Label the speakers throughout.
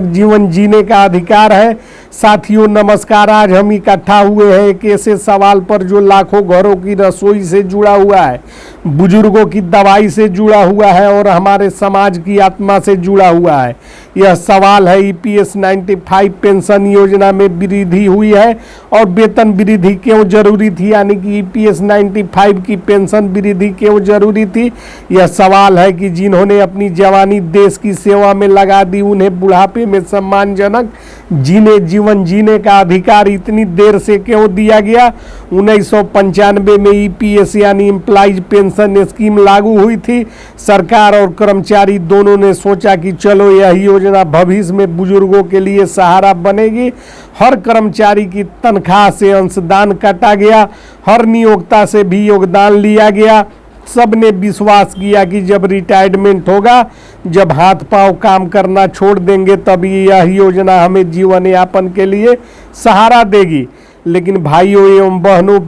Speaker 1: जीवन जीने का अधिकार है। साथियों नमस्कार, आज हम इकट्ठा हुए हैं एक ऐसे सवाल पर जो लाखों घरों की रसोई से जुड़ा हुआ है, बुजुर्गों की दवाई से जुड़ा हुआ है और हमारे समाज की आत्मा से जुड़ा हुआ है। यह सवाल है ईपीएस 95 पेंशन योजना में वृद्धि हुई है और वेतन वृद्धि क्यों जरूरी थी, यानी कि ईपीएस 95 की पेंशन वृद्धि क्यों जरूरी थी। यह सवाल है कि जिन्होंने अपनी जवानी देश की सेवा में लगा दी, उन्हें बुढ़ापे में सम्मानजनक जीवन जीने का अधिकार इतनी देर से क्यों दिया गया। 1995 में ईपीएस यानी एम्प्लॉइज पेंशन स्कीम लागू हुई थी। सरकार और कर्मचारी दोनों ने सोचा कि चलो यह योजना भविष्य में बुजुर्गों के लिए सहारा बनेगी। हर कर्मचारी की तनख्वाह से अंशदान काटा गया, हर नियोक्ता से भी योगदान लिया गया। सब ने विश्वास किया कि जब रिटायरमेंट होगा, जब हाथ पांव काम करना छोड़ देंगे, तभी यह योजना हमें जीवन यापन के लिए सहारा देगी। लेकिन भाइयों एवं बहनों,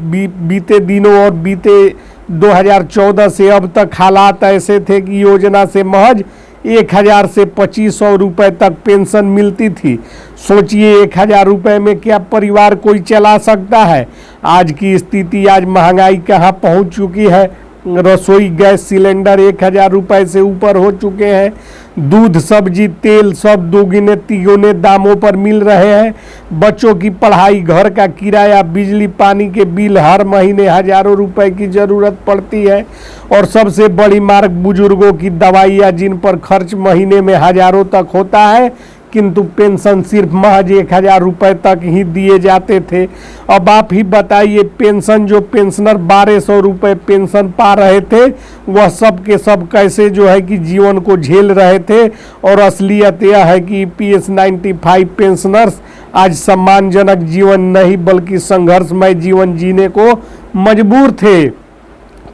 Speaker 1: बीते दिनों और बीते 2014 से अब तक हालात ऐसे थे कि योजना से महज 1000 से 2500 रुपए तक पेंशन मिलती थी। सोचिए 1000 रुपए में क्या परिवार कोई चला सकता है। आज की स्थिति, आज महंगाई कहाँ पहुँच चुकी है। रसोई गैस सिलेंडर 1000 रुपए से ऊपर हो चुके हैं। दूध, सब्जी, तेल सब दोगुने तिगुने दामों पर मिल रहे हैं। बच्चों की पढ़ाई, घर का किराया, बिजली पानी के बिल, हर महीने हजारों रुपए की ज़रूरत पड़ती है। और सबसे बड़ी मार्ग बुजुर्गों की दवाइयाँ, जिन पर खर्च महीने में हजारों तक होता है, किंतु पेंशन सिर्फ महज 1000 रुपए तक ही दिए जाते थे। अब आप ही बताइए, पेंशन जो पेंशनर 1200 रुपए पेंशन पा रहे थे, वह सब के सब कैसे जो है कि जीवन को झेल रहे थे। और असलियत यह है कि ईपीएस 95 पेंशनर्स आज सम्मानजनक जीवन नहीं बल्कि संघर्षमय जीवन जीने को मजबूर थे।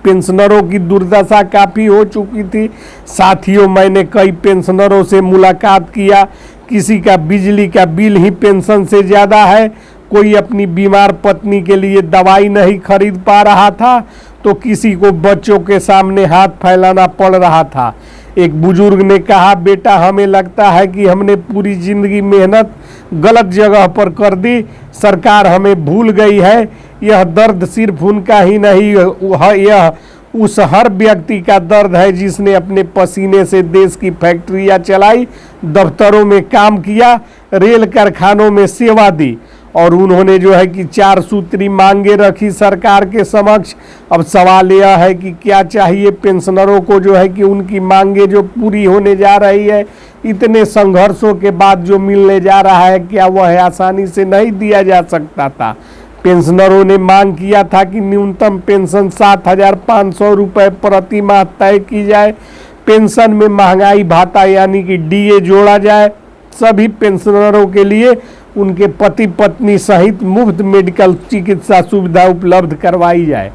Speaker 1: पेंशनरों की दुर्दशा काफ़ी हो चुकी थी। साथियों, मैंने कई पेंशनरों से मुलाकात किया। किसी का बिजली का बिल ही पेंशन से ज़्यादा है, कोई अपनी बीमार पत्नी के लिए दवाई नहीं खरीद पा रहा था, तो किसी को बच्चों के सामने हाथ फैलाना पड़ रहा था। एक बुजुर्ग ने कहा, बेटा हमें लगता है कि हमने पूरी जिंदगी मेहनत गलत जगह पर कर दी, सरकार हमें भूल गई है। यह दर्द सिर्फ उनका ही नहीं, यह उस हर व्यक्ति का दर्द है जिसने अपने पसीने से देश की फैक्ट्रियां चलाई, दफ्तरों में काम किया, रेल कारखानों में सेवा दी। और उन्होंने जो है कि 4 सूत्री मांगे रखी सरकार के समक्ष। अब सवाल यह है कि क्या चाहिए पेंशनरों को, जो है कि उनकी मांगे जो पूरी होने जा रही है, इतने संघर्षों के बाद जो मिलने जा रहा है, क्या वह आसानी से नहीं दिया जा सकता था। पेंशनरों ने मांग किया था कि न्यूनतम पेंशन 7500 रुपये प्रति माह तय की जाए, पेंशन में महंगाई भाता यानी कि डीए जोड़ा जाए, सभी पेंशनरों के लिए उनके पति पत्नी सहित मुफ्त मेडिकल चिकित्सा सुविधा उपलब्ध करवाई जाए।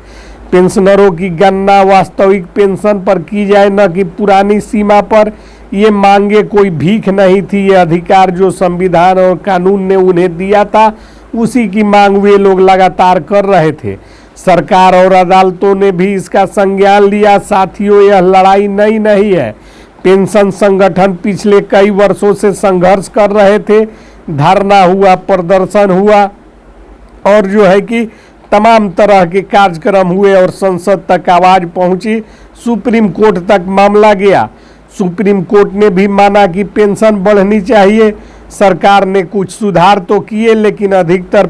Speaker 1: पेंशनरों की गणना वास्तविक पेंशन पर की जाए, न कि पुरानी सीमा पर। ये मांगे कोई भीख नहीं थी, ये अधिकार जो संविधान और कानून ने उन्हें दिया था, उसी की मांग वे लोग लगातार कर रहे थे। सरकार और अदालतों ने भी इसका संज्ञान लिया। साथियों, यह लड़ाई नई नहीं है। पेंशन संगठन पिछले कई वर्षों से संघर्ष कर रहे थे। धरना हुआ, प्रदर्शन हुआ और जो है कि तमाम तरह के कार्यक्रम हुए और संसद तक आवाज़ पहुंची। सुप्रीम कोर्ट तक मामला गया। सुप्रीम कोर्ट ने भी माना कि पेंशन बढ़नी चाहिए। सरकार ने कुछ सुधार तो किए, लेकिन अधिकतर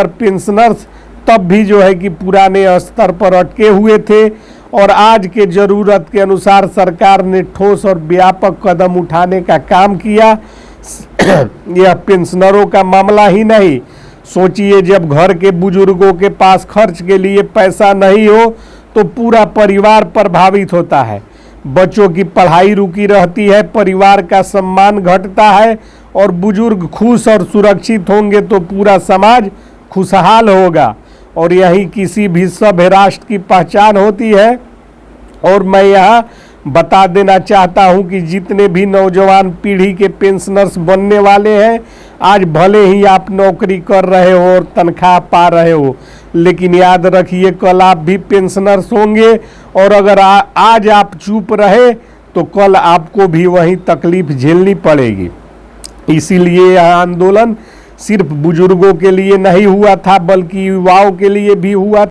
Speaker 1: पेंशनर्स तब भी जो है कि पुराने स्तर पर अटके हुए थे। और आज के ज़रूरत के अनुसार सरकार ने ठोस और व्यापक कदम उठाने का काम किया। यह पेंशनरों का मामला ही नहीं। सोचिए, जब घर के बुजुर्गों के पास खर्च के लिए पैसा नहीं हो तो पूरा परिवार प्रभावित होता है। बच्चों की पढ़ाई रुकी रहती है, परिवार का सम्मान घटता है। और बुजुर्ग खुश और सुरक्षित होंगे तो पूरा समाज खुशहाल होगा। और यही किसी भी सभ्य राष्ट्र की पहचान होती है। और मैं यहाँ बता देना चाहता हूँ कि जितने भी नौजवान पीढ़ी के पेंशनर्स बनने वाले हैं, आज भले ही आप नौकरी कर रहे हो और तनख्वाह पा रहे हो, लेकिन याद रखिए कल आप भी पेंशनर्स होंगे। और अगर आज आप चुप रहे तो कल आपको भी वही तकलीफ झेलनी पड़ेगी। इसीलिए यह आंदोलन सिर्फ बुजुर्गों के लिए नहीं हुआ था, बल्कि युवाओं के लिए भी हुआ